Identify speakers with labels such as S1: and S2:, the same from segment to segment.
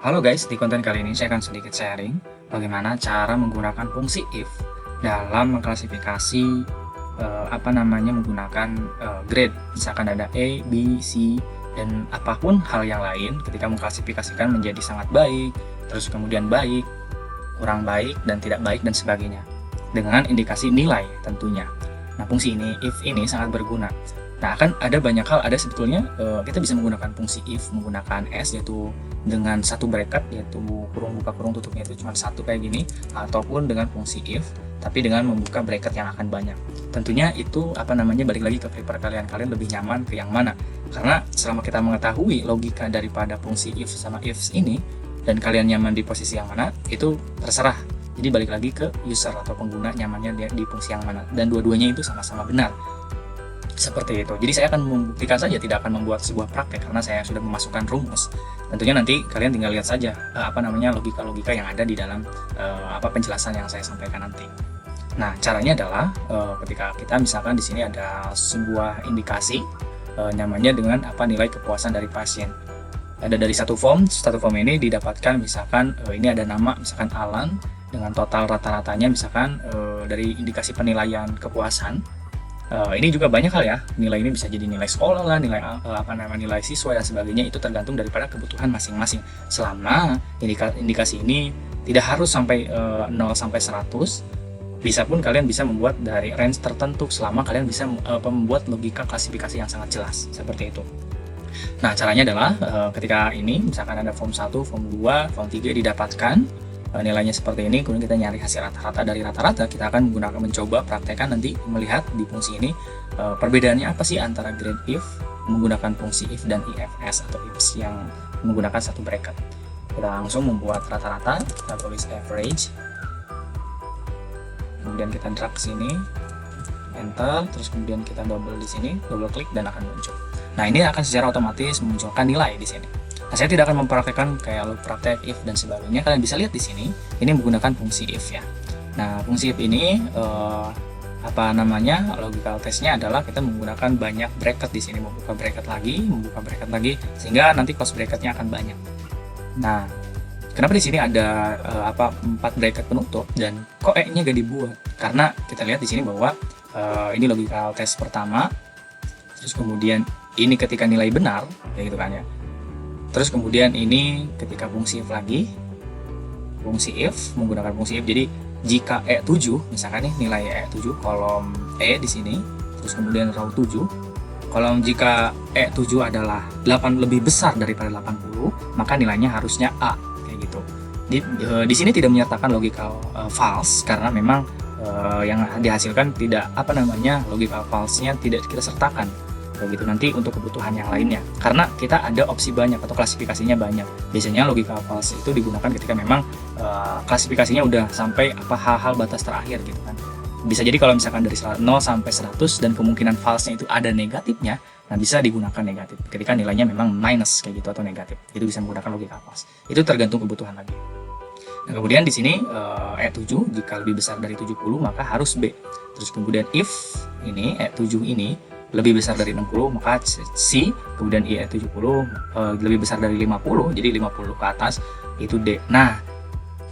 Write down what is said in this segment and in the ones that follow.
S1: Halo guys, di konten kali ini saya akan sedikit sharing bagaimana cara menggunakan fungsi if dalam mengklasifikasi menggunakan grade. Misalkan ada A, B, C, dan apapun hal yang lain ketika mengklasifikasikan menjadi sangat baik, terus kemudian baik, kurang baik, dan tidak baik, dan sebagainya. Dengan indikasi nilai tentunya. Nah, fungsi ini, if ini sangat berguna. Nah, akan ada banyak hal, ada sebetulnya kita bisa menggunakan fungsi if menggunakan S, yaitu dengan satu bracket, yaitu kurung buka kurung tutupnya itu cuma satu kayak gini, ataupun dengan fungsi if tapi dengan membuka bracket yang akan banyak. Tentunya itu balik lagi ke prefer kalian lebih nyaman ke yang mana, karena selama kita mengetahui logika daripada fungsi if sama ifs ini dan kalian nyaman di posisi yang mana, itu terserah. Jadi balik lagi ke user atau pengguna nyamannya di fungsi yang mana, dan dua-duanya itu sama-sama benar. Seperti itu. Jadi saya akan membuktikan saja, tidak akan membuat sebuah praktek karena saya sudah memasukkan rumus. Tentunya nanti kalian tinggal lihat saja logika-logika yang ada di dalam penjelasan yang saya sampaikan nanti. Nah, caranya adalah ketika kita misalkan di sini ada sebuah indikasi nyamannya dengan nilai kepuasan dari pasien. Ada dari satu form ini didapatkan misalkan ini ada nama misalkan Alan dengan total rata-ratanya misalkan dari indikasi penilaian kepuasan. Ini juga banyak hal ya, nilai ini bisa jadi nilai sekolah lah, nilai siswa dan sebagainya, itu tergantung daripada kebutuhan masing-masing. Selama indikasi ini tidak harus sampai 0 sampai 100, bisa pun kalian bisa membuat dari range tertentu selama kalian bisa membuat logika klasifikasi yang sangat jelas, seperti itu. Nah, caranya adalah ketika ini misalkan ada form 1, form 2, form 3 didapatkan nilainya seperti ini, kemudian kita nyari hasil rata-rata. Dari rata-rata kita akan mencoba praktekkan nanti, melihat di fungsi ini perbedaannya apa sih antara grade if menggunakan fungsi if dan ifs atau ifs yang menggunakan satu bracket. Kita langsung membuat rata-rata, kita tulis average, kemudian kita drag sini, enter, terus kemudian kita double di sini, double klik, dan akan muncul. Nah, ini akan secara otomatis memunculkan nilai di sini. Nah, saya tidak akan mempraktekkan kayak loop praktek if dan sebagainya. Kalian bisa lihat di sini, ini menggunakan fungsi if ya. Nah, fungsi if ini logical testnya adalah kita menggunakan banyak bracket di sini, membuka bracket lagi, sehingga nanti close bracketnya akan banyak. Nah, kenapa di sini ada 4 bracket penutup dan kok E-nya gak dibuat? Karena kita lihat di sini bahwa ini logical test pertama, terus kemudian ini ketika nilai benar, kayak gitu kan ya. Terus kemudian ini ketika fungsi if lagi, fungsi if menggunakan fungsi if. Jadi jika E7, misalkan nih nilai E7 kolom E di sini, terus kemudian row 7, kolom jika E7 adalah 8 lebih besar daripada 80, maka nilainya harusnya A, kayak gitu. Di sini tidak menyertakan logical false karena memang yang dihasilkan tidak logical false-nya tidak kita sertakan. Gitu nanti untuk kebutuhan yang lainnya, karena kita ada opsi banyak atau klasifikasinya banyak. Biasanya logika false itu digunakan ketika memang klasifikasinya udah sampai hal-hal batas terakhir gitu kan. Bisa jadi kalau misalkan dari 0 sampai 100 dan kemungkinan false-nya itu ada negatifnya, nah bisa digunakan negatif ketika nilainya memang minus kayak gitu atau negatif, itu bisa menggunakan logika false. Itu tergantung kebutuhan lagi. Nah, kemudian di sini E7 jika lebih besar dari 70 maka harus B. Terus kemudian if ini E7 ini lebih besar dari 60 maka C, kemudian E70 lebih besar dari 50, jadi 50 ke atas itu D. Nah,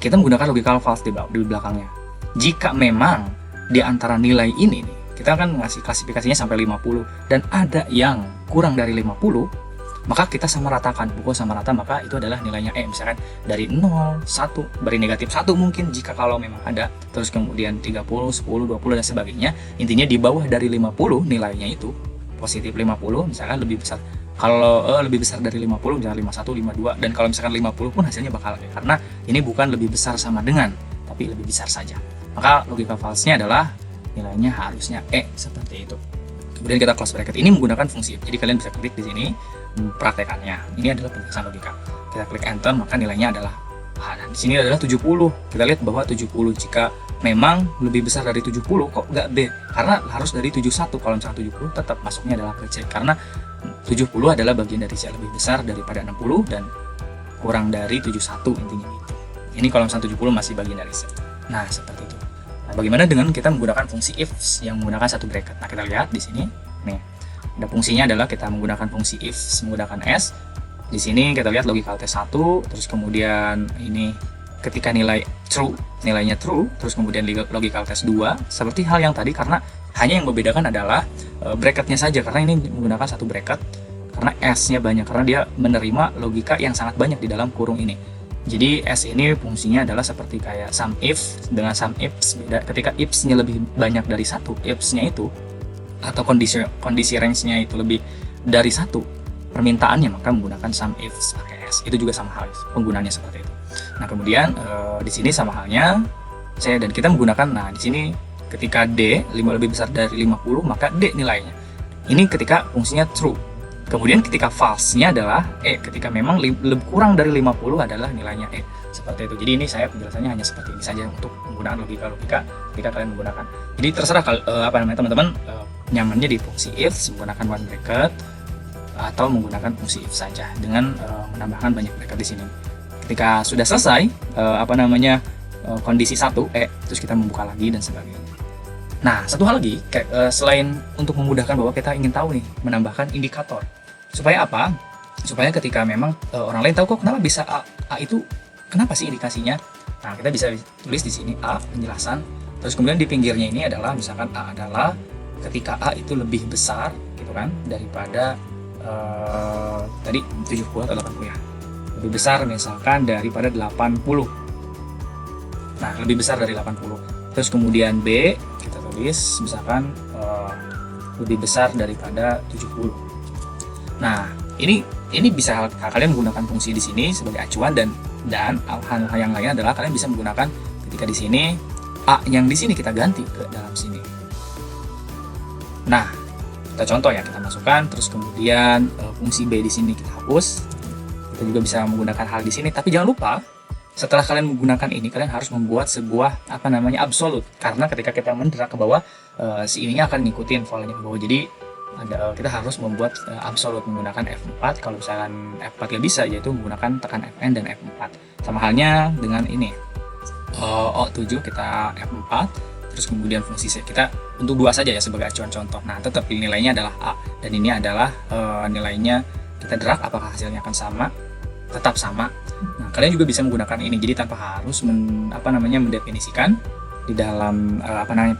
S1: kita menggunakan logical false di belakangnya. Jika memang di antara nilai ini nih, kita akan ngasih klasifikasinya sampai 50 dan ada yang kurang dari 50, maka kita sama ratakan, pukul sama rata, maka itu adalah nilainya E. Misalkan dari 0, 1, beri negatif 1 mungkin jika kalau memang ada, terus kemudian 30, 10, 20 dan sebagainya. Intinya di bawah dari 50 nilainya itu positif 50, misalkan lebih besar. Kalau lebih besar dari 50 misalkan 51, 52, dan kalau misalkan 50 pun hasilnya bakal E, karena ini bukan lebih besar sama dengan, tapi lebih besar saja. Maka logika false-nya adalah nilainya harusnya E, seperti itu. Kemudian kita close bracket, ini menggunakan fungsi if. Jadi kalian bisa klik di sini praktekannya. Ini adalah penjelasan logika. Kita klik enter maka nilainya adalah di sini adalah 70. Kita lihat bahwa 70 jika memang lebih besar dari 70 kok nggak B? Karena harus dari 71. Kalau misalnya 70 tetap masuknya adalah ke C, karena 70 adalah bagian dari C, lebih besar daripada 60 dan kurang dari 71 intinya itu. Ini kalau misalnya 70 masih bagian dari C. Nah, seperti itu. Nah, bagaimana dengan kita menggunakan fungsi if yang menggunakan satu bracket? Nah, kita lihat di sini nih. Ada fungsinya adalah kita menggunakan fungsi if menggunakan S, Di sini kita lihat logical test 1, terus kemudian ini ketika nilainya true, terus kemudian logical test 2, seperti hal yang tadi, karena hanya yang membedakan adalah bracketnya saja, karena ini menggunakan satu bracket, karena S-nya banyak, karena dia menerima logika yang sangat banyak di dalam kurung ini. Jadi S ini fungsinya adalah seperti kayak sum if, dengan sum ifs beda. Ketika ifs-nya lebih banyak dari satu, ifs-nya itu, atau kondisi range-nya itu lebih dari satu permintaannya, maka menggunakan sum ifs pakai S. Itu juga sama hal, penggunaannya seperti itu. Nah, kemudian di sini sama halnya kita menggunakan, nah di sini ketika D lebih besar dari 50, maka D nilainya. Ini ketika fungsinya true. Kemudian ketika false-nya adalah E, ketika memang lebih kurang dari 50 adalah nilainya E. Seperti itu. Jadi ini saya penjelasannya hanya seperti ini saja untuk penggunaan logika ketika kalian menggunakan. Jadi terserah teman-teman nyamannya di fungsi if menggunakan one bracket atau menggunakan fungsi if saja dengan menambahkan banyak bracket di sini. Ketika sudah selesai kondisi 1 terus kita membuka lagi dan sebagainya. Nah, satu hal lagi, selain untuk memudahkan bahwa kita ingin tahu nih, menambahkan indikator. Supaya apa? Supaya ketika memang orang lain tahu kok kenapa bisa A itu kenapa sih indikasinya. Nah, kita bisa tulis di sini A penjelasan, terus kemudian di pinggirnya ini adalah misalkan A adalah ketika A itu lebih besar gitu kan daripada tadi 70 atau 80 ya. Lebih besar misalkan daripada 80. Nah, lebih besar dari 80. Terus kemudian B kita tulis misalkan lebih besar daripada 70. Nah, ini bisa kalian menggunakan fungsi di sini sebagai acuan, dan hal yang lain adalah kalian bisa menggunakan ketika di sini A yang di sini kita ganti ke dalam sini. Nah, kita contoh ya, kita masukkan, terus kemudian fungsi B di sini kita hapus. Kita juga bisa menggunakan hal di sini, tapi jangan lupa setelah kalian menggunakan ini, kalian harus membuat sebuah absolute, karena ketika kita menderak ke bawah, si ininya akan ngikutin volanya ke bawah. Jadi kita harus membuat absolute menggunakan F4. Kalau misalkan F4 gak bisa, yaitu menggunakan tekan Fn dan F4. Sama halnya dengan ini O7 kita F4, terus kemudian fungsi C kita untuk 2 saja ya sebagai acuan contoh. Nah, tetap nilainya adalah A, dan ini adalah nilainya kita drag, apakah hasilnya akan sama? Tetap sama. Nah, kalian juga bisa menggunakan ini, jadi tanpa harus mendefinisikan di dalam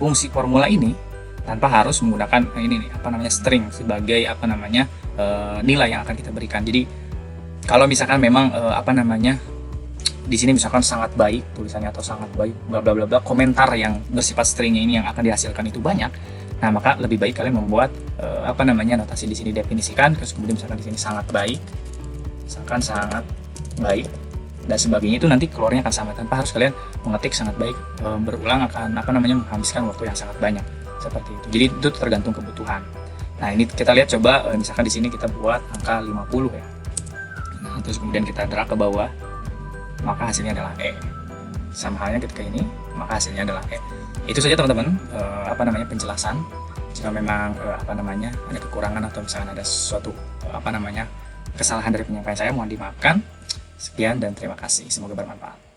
S1: fungsi formula ini, tanpa harus menggunakan string sebagai nilai yang akan kita berikan. Jadi kalau misalkan memang di sini misalkan sangat baik tulisannya atau sangat baik bla bla bla, komentar yang bersifat stringnya ini yang akan dihasilkan itu banyak. Nah, maka lebih baik kalian membuat notasi di sini definisikan, terus kemudian misalkan di sini sangat baik, misalkan sangat baik dan sebagainya, itu nanti keluarnya akan sama tanpa harus kalian mengetik sangat baik berulang, akan menghabiskan waktu yang sangat banyak seperti itu. Jadi itu tergantung kebutuhan. Nah, ini kita lihat coba misalkan di sini kita buat angka 50 ya. Nah, terus kemudian kita drag ke bawah, maka hasilnya adalah E. Sama halnya ketika ini, maka hasilnya adalah E. Itu saja teman-teman penjelasan. Jika memang ada kekurangan atau misalkan ada suatu kesalahan dari penyampaian saya, mohon dimaafkan. Sekian dan terima kasih, semoga bermanfaat.